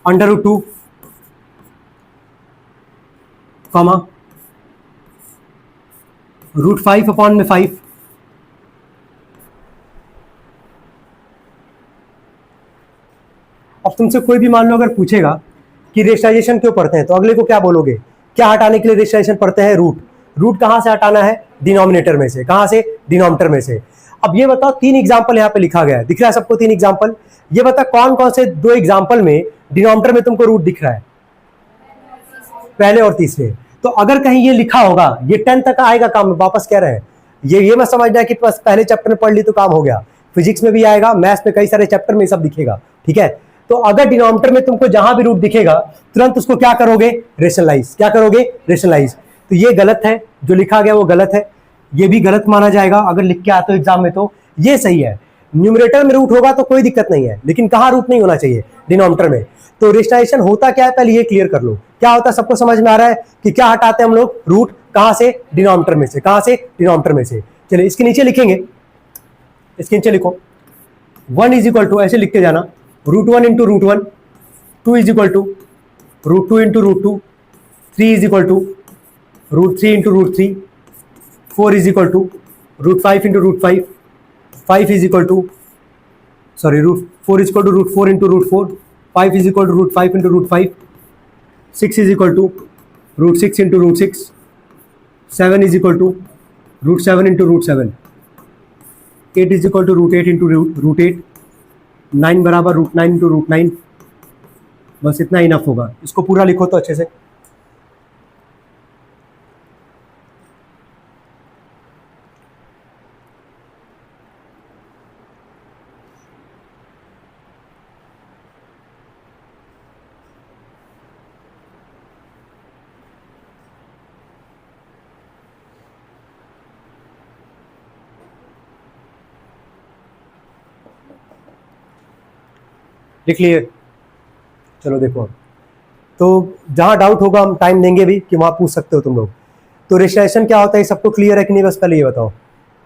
√2 comma √5 upon में 5। अब तुमसे कोई भी मान लो अगर पूछेगा कि रेशनलाइजेशन क्यों पढ़ते हैं, तो अगले को क्या बोलोगे? क्या हटाने के लिए रेशनलाइजेशन पढ़ते हैं? रूट। रूट कहां से हटाना है? डिनोमिनेटर में से। कहां से? डिनोमिनेटर में से। अब ये बताओ, 3 एग्जाम्पल यहाँ पे लिखा गया है, दिख रहा है सबको 3 एग्जाम्पल? ये बता कौन कौन से 2 एग्जाम्पल में डिनोमिनेटर में तुमको रूट दिख रहा है? पहले और तीसरे। तो अगर कहीं ये लिखा होगा, ये 10 तक आएगा काम, वापस कह रहे हैं ये मत समझना कि बस पहले चैप्टर में पढ़ ली तो काम हो गया। फिजिक्स में भी आएगा, मैथ्स में, कई सारे चैप्टर में सब दिखेगा, ठीक है? तो अगर डिनोमिनेटर में तुमको जहां भी रूट दिखेगा, तुरंत उसको क्या करोगे? रेशनलाइज। क्या करोगे? रेशनलाइज। तो ये गलत है, जो लिखा गया वो गलत है, ये भी गलत माना जाएगा अगर लिख के आते हो एग्जाम में। तो ये सही है, न्यूमरेटर में रूट होगा तो कोई दिक्कत नहीं है, लेकिन कहां रूट नहीं होना चाहिए? डिनोमिनेटर में। तो रेशनलाइजेशन होता क्या है, पहले ये क्लियर कर लो। क्या होता है सबको समझ में आ रहा है कि क्या हटाते हैं हम लोग? रूट। कहां से? डिनोमिनेटर में से। कहां से? डिनोमिनेटर में से। चलिए इसके नीचे लिखेंगे, इसके नीचे लिखो 1 इज इक्वल टू, ऐसे लिखते जाना, √1 into √1, 2 is equal to √2 into √2, 3 is equal to √3 into √3, 4 is equal to √5 into √5, 5 is equal to √4 is equal to √4 into √4, 5 is equal to √5 into √5, 6 is equal to √6 into √6, 7 is equal to √7 into √7, 8 is equal to √8 into √8, 9 बराबर √9 into √9। बस इतना enough होगा। इसको पूरा लिखो तो अच्छे से। लिख लिए? चलो देखो, तो जहां डाउट होगा हम टाइम देंगे भी कि वहां पूछ सकते हो तुम लोग। तो रेशनलाइजेशन क्या होता है, सबको क्लियर है कि नहीं? बस पहले ये बताओ,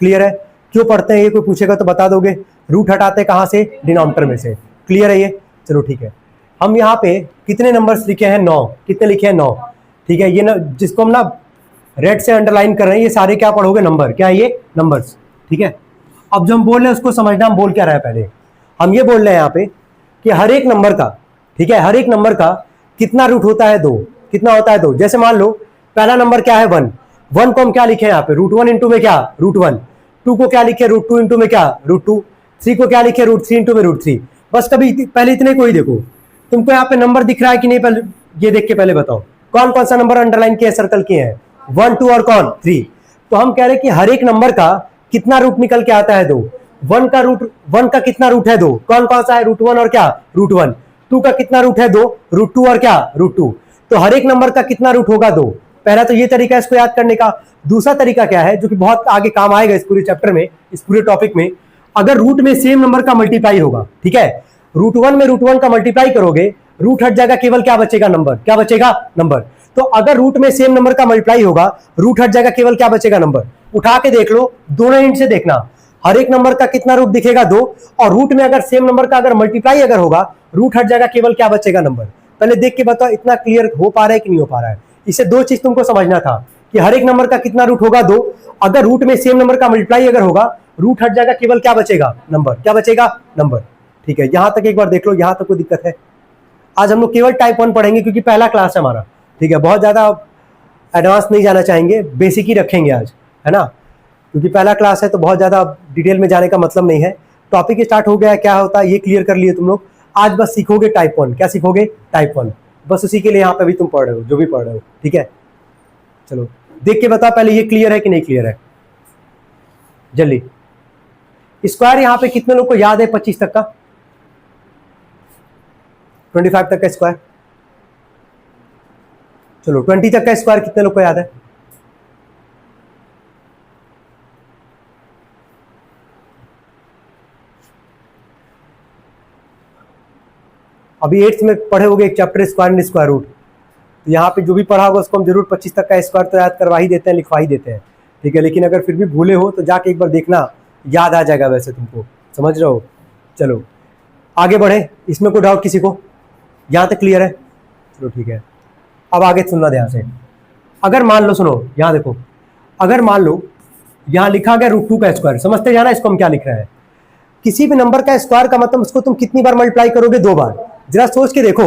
क्लियर है? क्यों पढ़ते हैं ये कोई पूछेगा तो बता दोगे? रूट हटाते हैं कहां से? डिनोमिनेटर में से। क्लियर है ये? चलो ठीक है। हम यहाँ पे कितने नंबर्स लिखे हैं? 9। कितने लिखे हैं? 9। ठीक है, ये ना जिसको हम ना रेड से अंडरलाइन कर रहे हैं, ये सारे क्या पढ़ोगे? नंबर। क्या है ये? नंबर्स। ठीक है, अब जो हम बोल रहे हैं उसको समझना, हम बोल क्या रहे हैं पहले। हम ये बोल रहे हैं यहाँ पे कि हर एक नंबर का, ठीक है, हर एक नंबर का कितना रूट होता है? 2। कितना होता है? 2। जैसे मान लो पहला नंबर क्या है? 1। 1 को हम क्या लिखे यहाँ पे? √1 इंटू में क्या? √1। 2 को क्या लिखे? √2 इंटू में क्या? √2। 3 को क्या लिखे? √3 इंटू में √3। बस कभी पहले इतने को ही देखो। तुमको यहाँ पे नंबर दिख रहा है कि नहीं? पहले ये देख के पहले बताओ कौन कौन सा नंबर अंडरलाइन किया, सर्कल किए हैं? 1, 2 और कौन? 3। तो हम कह रहे हैं कि हर एक नंबर का कितना रूट निकल के आता है? 2। 1 का कितना रूट है? 2। कौन कौन सा है? √1 और क्या? √1। 2 का कितना रूट है? 2। √2 और क्या? √2। तो हर एक नंबर का कितना रूट होगा? 2। पहला तो ये तरीका है इसको याद करने का। दूसरा तरीका क्या है, जो कि बहुत आगे काम आएगा इस पूरे चैप्टर में, इस पूरे टॉपिक में, अगर रूट में सेम नंबर का मल्टीप्लाई होगा, ठीक है, √1 में √1 का मल्टीप्लाई करोगे, रूट हट जाएगा, केवल क्या बचेगा? नंबर। क्या बचेगा? नंबर। तो अगर रूट में सेम नंबर का मल्टीप्लाई होगा, रूट हट जाएगा, केवल क्या बचेगा? नंबर। उठा के देख लो, दोनों एंड से देखना, हर एक नंबर का कितना रूट दिखेगा? 2। और रूट में अगर सेम नंबर का अगर मल्टीप्लाई अगर होगा, रूट हट जाएगा, केवल क्या बचेगा? नंबर। पहले देख के बताओ इतना क्लियर हो पा रहा है कि नहीं हो पा रहा है? इससे 2 चीज तुमको समझना था कि हर एक नंबर का कितना रूट होगा? 2। अगर रूट में सेम नंबर का मल्टीप्लाई अगर होगा, रूट हट जाएगा, केवल क्या बचेगा? नंबर। क्या बचेगा? नंबर। ठीक है, यहां तक एक बार देख लो, यहां तक कोई दिक्कत है? आज हम लोग केवल टाइप 1 पढ़ेंगे क्योंकि पहला क्लास है हमारा, ठीक है, बहुत ज्यादा एडवांस नहीं जाना चाहेंगे, बेसिक ही रखेंगे आज, है ना, क्योंकि पहला क्लास है तो बहुत ज्यादा डिटेल में जाने का मतलब नहीं है। टॉपिक स्टार्ट हो गया, क्या होता है ये क्लियर कर लिए तुम लोग। आज बस सीखोगे टाइप 1। क्या सीखोगे? टाइप 1। बस उसी के लिए यहाँ पे भी तुम पढ़ रहे हो, जो भी पढ़ रहे हो, ठीक है। चलो देख के बताओ पहले ये क्लियर है कि नहीं क्लियर है, जल्दी। स्क्वायर यहाँ पे कितने लोग को याद है? 25 तक का, 25 तक का स्क्वायर। चलो 20 तक का स्क्वायर कितने लोग को याद है? अभी 8th में पढ़े होगे एक chapter square and square root, तो यहाँ पे जो भी पढ़ा होगा उसको हम जरूर 25 तक का स्क्वायर तो याद करवा ही देते हैं, लिखवा ही देते हैं, ठीक है। लेकिन अगर फिर भी भूले हो तो जाके एक बार देखना, याद आ जाएगा वैसे तुमको, समझ रहे हो। चलो आगे बढ़े, इसमें कोई डाउट किसी को? यहाँ तक क्लियर है? चलो ठीक है। अब आगे सुनना ध्यान से। अगर मान लो, सुनो यहाँ देखो, अगर मान लो यहाँ लिखा गया √2 का स्क्वायर, समझते जाना इसको हम क्या लिख रहे हैं। किसी भी नंबर का स्क्वायर का मतलब उसको तुम कितनी बार मल्टीप्लाई करोगे? 2 बार। जरा सोच के देखो,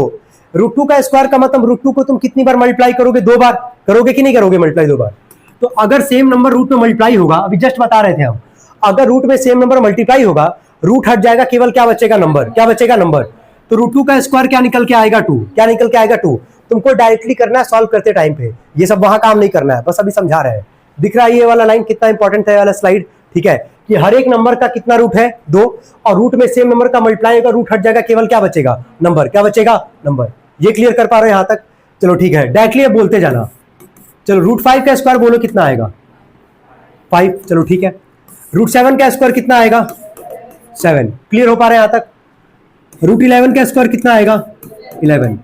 √2 का स्क्वायर का मतलब √2 को तुम कितनी बार मल्टीप्लाई करोगे? 2 बार। करोगे कि नहीं करोगे मल्टीप्लाई 2 बार? तो अगर सेम नंबर रूट में मल्टीप्लाई होगा, अभी जस्ट बता रहे थे हम, अगर रूट में सेम नंबर मल्टीप्लाई होगा, रूट हट जाएगा, केवल क्या बचेगा? नंबर। क्या बचेगा? नंबर। तो √2 का स्क्वायर क्या निकल के आएगा? 2। क्या निकल के आएगा? 2। तुमको डायरेक्टली करना है सॉल्व करते टाइम पे, ये सब वहां काम नहीं करना है, बस अभी समझा रहे हैं। दिख रहा है ये वाला लाइन कितना इंपॉर्टेंट है, वाला स्लाइड? ठीक है, कि हर एक नंबर का कितना रूट है? 2, और रूट में सेम नंबर का मल्टीप्लाई होगा, रूट हट जाएगा, केवल क्या बचेगा? नंबर। क्या बचेगा? नंबर। ये क्लियर कर पा रहे हो यहां तक? चलो ठीक है, डायरेक्टली अब बोलते जाना। चलो √5 का स्क्वायर बोलो कितना आएगा? 5। चलो ठीक है। √7 का स्क्वायर कितना आएगा? 7। क्लियर हो पा रहे हैं यहां तक? √11 का स्क्वायर कितना आएगा? 11।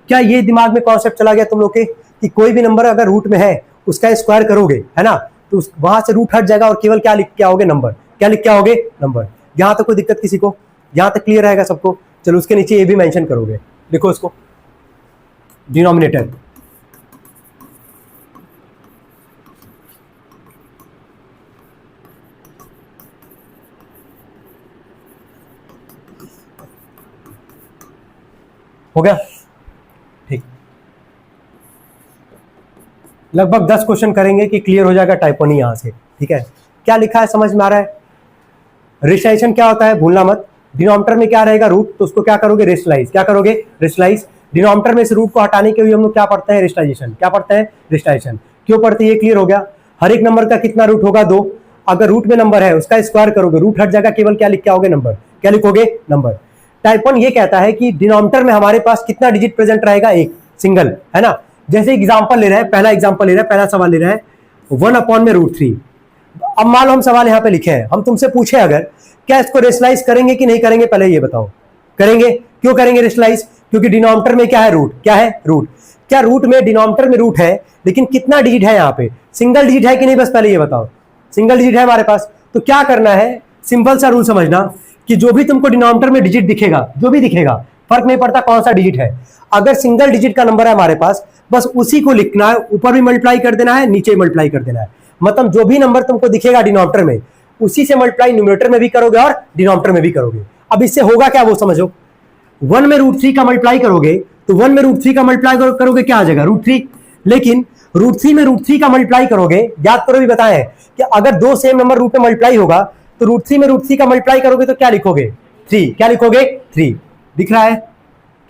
क्या ये दिमाग में कॉन्सेप्ट चला गया तुम लोग के कि कोई भी नंबर अगर रूट में है उसका स्क्वायर करोगे, है ना, तो वहां से रूट हट जाएगा और केवल क्या लिख के आओगे? नंबर। क्या लिख के आओगे? नंबर। यहां तक कोई दिक्कत किसी को? यहां तक क्लियर रहेगा सबको? चलो उसके नीचे ये भी मेंशन करोगे, लिखो उसको, डिनोमिनेटर। हो गया? ठीक। लगभग 10 क्वेश्चन करेंगे कि क्लियर हो जाएगा टाइप 1 यहां से। ठीक है, क्या लिखा है समझ में आ रहा है? रेशनलाइजेशन क्या होता है भूलना मत। डिनोमिनेटर में क्या रहेगा? रूट, तो उसको क्या करोगे? रेशनलाइज। क्या करोगे? रेशनलाइज। डिनोमिनेटर में से रूट को हटाने के लिए हम लोग क्या पढ़ते हैं? रेशनलाइजेशन। क्या पढ़ते हैं? रेशनलाइजेशन। क्यों पढ़ते हैं? ये क्लियर हो गया। हर एक नंबर का कितना रूट होगा? 2। अगर रूट में नंबर है उसका स्क्वायर करोगे, रूट हट जाएगा, केवल क्या लिख के आओगे? नंबर। क्या लिखोगे? नंबर। टाइप 1 ये कहता है कि डिनोमिनेटर में हमारे पास कितना डिजिट प्रेजेंट रहेगा? एक, सिंगल, है ना। जैसे एग्जांपल ले रहे हैं, पहला एग्जांपल ले रहे हैं, पहला सवाल ले रहे हैं 1/√3। अब मान लो हम सवाल यहां पे लिखे हैं, हम तुमसे पूछे अगर क्या इसको रेशनलाइज करेंगे कि नहीं करेंगे? पहले ये बताओ। करेंगे। क्यों करेंगे रेशनलाइज? क्योंकि डिनोमिनेटर में क्या है? रूट। क्या है? रूट। क्या रूट में, डिनोमिनेटर में रूट है, लेकिन कितना डिजिट है यहाँ पे? सिंगल डिजिट है कि नहीं? बस पहले ये बताओ। सिंगल डिजिट है हमारे पास, तो क्या करना है? सिंपल सा रूल समझना कि जो भी तुमको डिनोमिनेटर में डिजिट दिखेगा, जो भी दिखेगा, फर्क नहीं पड़ता कौन सा डिजिट है, अगर सिंगल डिजिट का नंबर है हमारे पास, बस उसी को लिखना है, ऊपर भी मल्टीप्लाई कर देना है, नीचे भी मल्टीप्लाई कर देना है। मतलब जो भी नंबर तुमको दिखेगा डिनोमिनेटर में, उसी से मल्टीप्लाई न्यूमरेटर में भी करोगे और डिनोमिनेटर में भी करोगे। अब इससे होगा क्या वो समझो। 1 में √3 का मल्टीप्लाई करोगे, तो 1 में √3 का मल्टीप्लाई करोगे, क्या आ जाएगा? √3। लेकिन √3 में √3 का मल्टीप्लाई करोगे, याद करो भी बताएं कि अगर दो सेम नंबर रूट में मल्टीप्लाई होगा तो √3 में √3 का मल्टीप्लाई करोगे तो क्या लिखोगे? 3। क्या लिखोगे? 3। दिख रहा है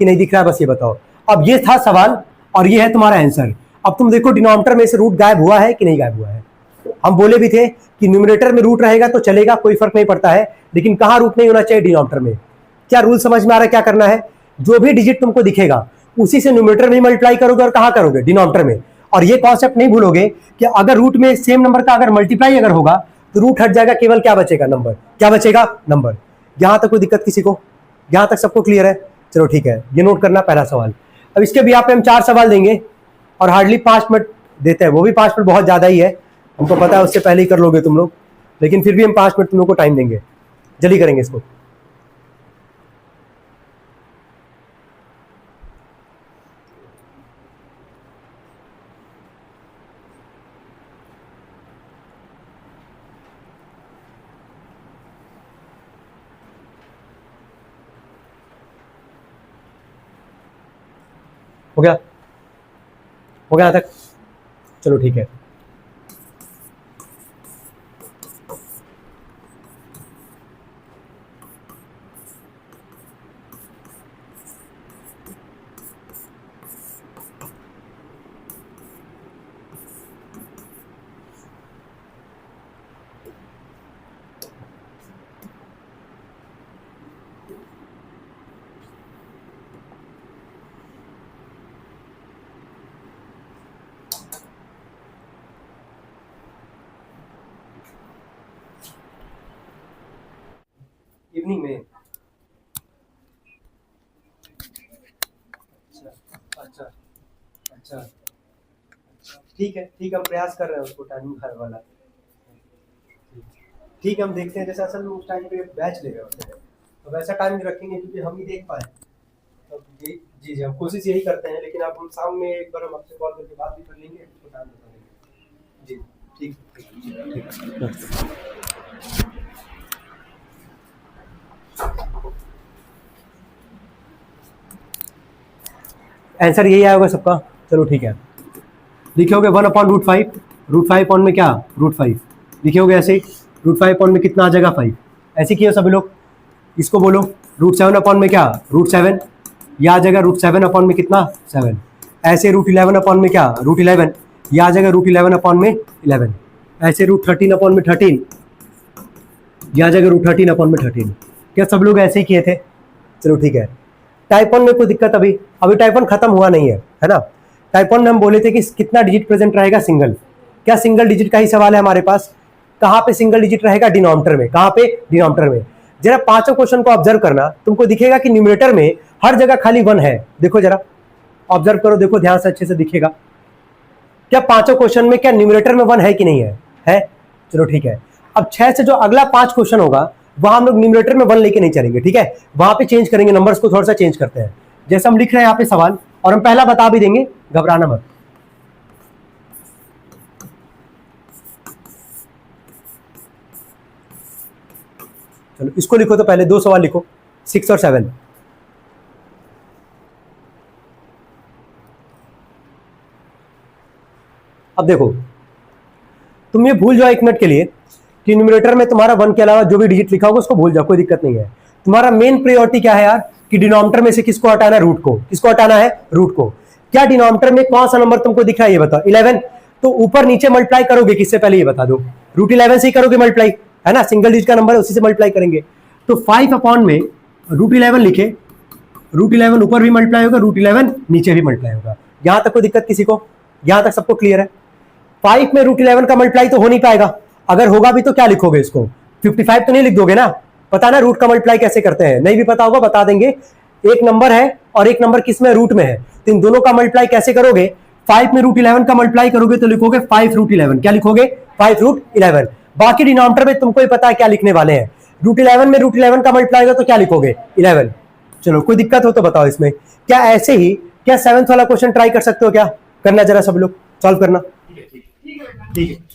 कि नहीं दिख रहा है? बस ये बताओ। अब ये था सवाल और ये है तुम्हारा आंसर। अब तुम देखो डिनोमिनेटर में से रूट गायब हुआ है कि नहीं गायब हुआ है? हम बोले भी थे कि न्यूमरेटर में रूट रहेगा तो चलेगा, कोई फर्क नहीं पड़ता है, लेकिन कहां रूट नहीं होना चाहिए? डिनोमिनेटर में। क्या रूल समझ में आ रहा है? क्या करना है? जो भी डिजिट तुमको दिखेगा उसी से न्यूमरेटर में मल्टीप्लाई करोगे और कहां करोगे? डिनोमिनेटर में। और ये कॉन्सेप्ट नहीं भूलोगे कि अगर रूट में सेम नंबर का अगर मल्टीप्लाई अगर होगा तो रूट हट जाएगा, केवल क्या बचेगा? नंबर। क्या बचेगा? नंबर। यहां तक कोई दिक्कत किसी को? यहां तक सबको क्लियर है? चलो ठीक है, ये नोट करना पहला सवाल। अब इसके भी यहाँ पे हम 4 सवाल देंगे और हार्डली 5 मिनट देते हैं, वो भी 5 मिनट बहुत ज्यादा ही है, हमको पता है उससे पहले ही कर लोगे तुम लोग, लेकिन फिर भी हम 5 मिनट तुम लोग को टाइम देंगे, जल्दी करेंगे इसको। हो गया? हो गया यहाँ तक? चलो ठीक है। इवनिंग में? अच्छा अच्छा अच्छा, ठीक है ठीक है, हम प्रयास कर रहे हैं उसको टाइमिंग हर वाला। ठीक है, हम देखते हैं, जैसे असल में उस टाइम पे बैच ले रहे होते हैं तो वैसा टाइम रखेंगे क्योंकि हम ही देख पाए, तो यही जी जी, हम कोशिश यही करते हैं, लेकिन आप हम शाम में एक बार हम आपसे कॉल करके बात भी कर लेंगे, तो टाइम बता देंगे। जी ठीक ठीक ठीक। आंसर यही आया होगा सबका। चलो ठीक है, लिखे होगे 1/√5, √5 अपॉन में क्या, √5 लिखे होगे ऐसे ही। √5 अपॉन में कितना आ जाएगा, 5। ऐसे किए सभी लोग। इसको बोलो √7 अपॉन में क्या, √7, यह आ जाएगा √7 अपॉन में कितना, 7। ऐसे √11 अपॉन में क्या, √11, यह आ जाएगा √11 अपॉन में 11। ऐसे √13 अपॉन में 13, यह आ जाएगा √13 अपॉन में 13। क्या सब लोग ऐसे ही किए थे? चलो ठीक है। टाइप 1 में कोई दिक्कत अभी टाइप 1 खत्म हुआ नहीं है ना। टाइप 1 में हम बोले थे कि कितना डिजिट प्रेजेंट रहेगा, सिंगल। क्या सिंगल डिजिट का ही सवाल है हमारे पास। कहाँ पे सिंगल डिजिट रहेगा, डिनोमिनेटर में। कहाँ पे, डिनोमिनेटर में। जरा पांचों क्वेश्चन को ऑब्जर्व करना, तुमको दिखेगा कि न्यूमरेटर में हर जगह खाली 1 है। देखो जरा ऑब्जर्व करो, देखो ध्यान से, अच्छे से दिखेगा। क्या पांचों क्वेश्चन में क्या न्यूमरेटर में 1 है कि नहीं है? चलो ठीक है। अब 6 से जो अगला 5 क्वेश्चन होगा, वहां हम लोग न्यूमरेटर में 1 लेके नहीं चलेंगे, ठीक है। वहां पे चेंज करेंगे, नंबर्स को थोड़ा सा चेंज करते हैं। जैसे हम लिख रहे हैं यहाँ पे सवाल, और हम पहला बता भी देंगे, घबराना मत। चलो इसको लिखो, तो पहले 2 सवाल लिखो, 6 और 7। अब देखो, तुम ये भूल जाओ 1 मिनट के लिए कि न्यूमरेटर में तुम्हारा 1 के अलावा जो भी डिजिट लिखा होगा उसको भूल जाओ, कोई दिक्कत नहीं है। तुम्हारा मेन प्रायोरिटी क्या है यार, कि डिनोमिनेटर में से किसको हटाना है, रूट को। किसको हटाना है, रूट को। क्या डिनोमिनेटर में कौन सा नंबर तुमको दिख रहा है, ये बताओ, 11। तो ऊपर नीचे मल्टीप्लाई करोगे किससे, पहले ये बता दो। √11 से ही करोगे मल्टीप्लाई, है ना, सिंगल डिजिट का नंबर है, उसी से मल्टीप्लाई करेंगे। तो 5 अपॉन में √11 लिखे, √11 ऊपर भी मल्टीप्लाई होगा, √11 नीचे भी मल्टीप्लाई होगा। यहां तक कोई दिक्कत किसी को, यहां तक सबको क्लियर है। 5 में √11 का मल्टीप्लाई तो हो नहीं पाएगा, अगर होगा भी तो क्या लिखोगे इसको, 55 तो नहीं लिख दोगे ना। पता ना रूट का मल्टीप्लाई कैसे करते हैं, नहीं भी पता होगा बता देंगे। एक नंबर है और एक नंबर किस में, रूट में है, तो इन दोनों का मल्टीप्लाई कैसे करोगे। 5 में √11 का मल्टीप्लाई करोगे तो लिखोगे 5√11। क्या लिखोगे, 5√11। बाकी डिनोमिनेटर में तुमको ही पता है क्या लिखने वाले हैं। √11 में √11 का मल्टीप्लाई होगा तो क्या लिखोगे, 11। चलो कोई दिक्कत हो तो बताओ इसमें। क्या ऐसे ही क्या 7th वाला क्वेश्चन ट्राई कर सकते हो, क्या करना, जरा सब लोग सॉल्व करना। ठीक है।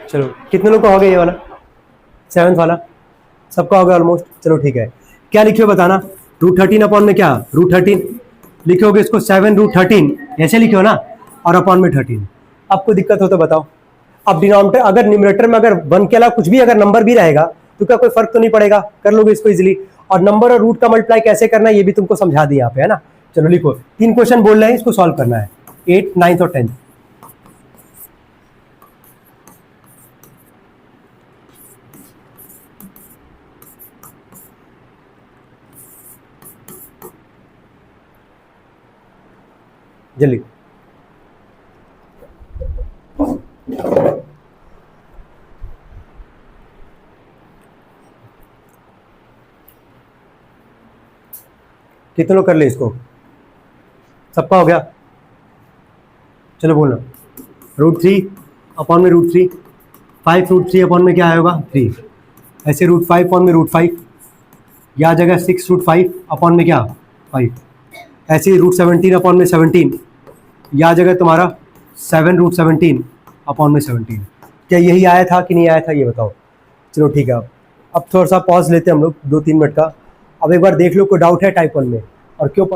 चलो कितने लोग का हो गया ये वाला, 7th वाला, सबका हो गया ऑलमोस्ट। चलो ठीक है, क्या लिखे बताना। √13 अपॉन में क्या, √13 लिखे होगे इसको, 7√13 ऐसे लिखे हो ना, और अपॉन में 13। अब कोई दिक्कत हो तो बताओ। अब डिनोमिनेटर, अगर न्यूमरेटर में अगर 1 के अलावा कुछ भी अगर नंबर भी रहेगा तो क्या कोई फर्क तो नहीं पड़ेगा, कर लोगे इसको इजीली। और नंबर और रूट का मल्टीप्लाई कैसे करना है ये भी तुमको समझा दिया यहाँ पे, है ना। चलो लिखो, 3 क्वेश्चन बोल रहे हैं, इसको सॉल्व करना है, 8, 9 और 10। जल्दी। कितने लोग कर ले इसको, सबका हो गया। चलो बोलना, √3 अपॉन में √3, 5√3 अपॉन में क्या आएगा, 3। ऐसे √5 अपॉन में √5, यह आ जाएगा 6√5 अपॉन में क्या, 5। ऐसे ही √17 अपॉन में 17, यह आ जाएगा तुम्हारा 7√17 अपॉन में 17। क्या यही आया था कि नहीं आया था ये बताओ। चलो ठीक है, अब थोड़ा सा पॉज लेते हैं हम लोग 2-3 मिनट का। अब एक बार देख लो कोई डाउट है टाइप 1 में, और क्यों